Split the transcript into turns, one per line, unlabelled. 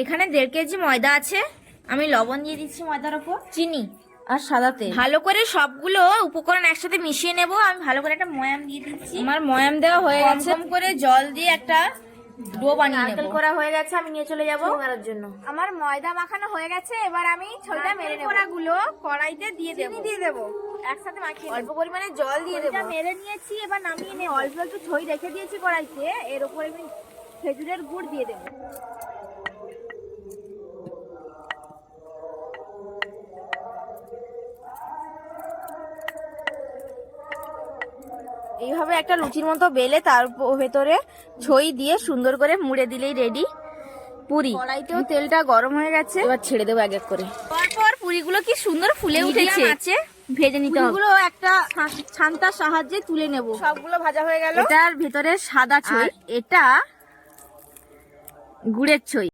এখানে 1.5 কেজি ময়দা আছে। আমি লবণ দিয়ে দিচ্ছি ময়দার উপর, চিনি আর সাদা তেল। ভালো করে সবগুলো উপকরণ একসাথে মিশিয়ে নেব। আমি ভালো করে একটা ময়াম দিয়ে দিচ্ছি। আমার ময়াম দেওয়া হয়ে গেছে। কম করে জল দিয়ে একটা ডো বানিয়ে নেব। করা হয়ে গেছে, আমি নিয়ে চলে যাব মারার জন্য। আমার ময়দা মাখানো হয়ে গেছে, এবার আমি ছইটা মেরে নেব। গুলো কড়াইতে দিয়ে দেব, চিনি দিয়ে দেব, একসাথে মাখিয়ে অল্প পরিমাণে জল দিয়ে দেব। মেরে নিয়েছি, এবার নামিয়ে নিয়ে অল্প একটু ছই রেখে দিয়েছি কড়াইতে। এর উপরে আমি খেজুরের গুড় দিয়ে দেব। এইভাবে একটা লুচির মতো বেলে তার ভেতরে ছই দিয়ে সুন্দর করে মুড়ে দিলেই রেডি পুরি। কড়াইতেও তেলটা গরম হয়ে গেছে, এবার ছেড়ে দেবো এক এক করে। পরপর পুরিগুলো কি সুন্দর ফুলে উঠেছে, ভেজে নিতে হবে। পুরিগুলো একটা ছান্তার সাহায্যে তুলে নেব। সবগুলো ভাজা হয়ে গেল। এটার ভেতরে সাদা ছই, এটা গুড়ের ছই।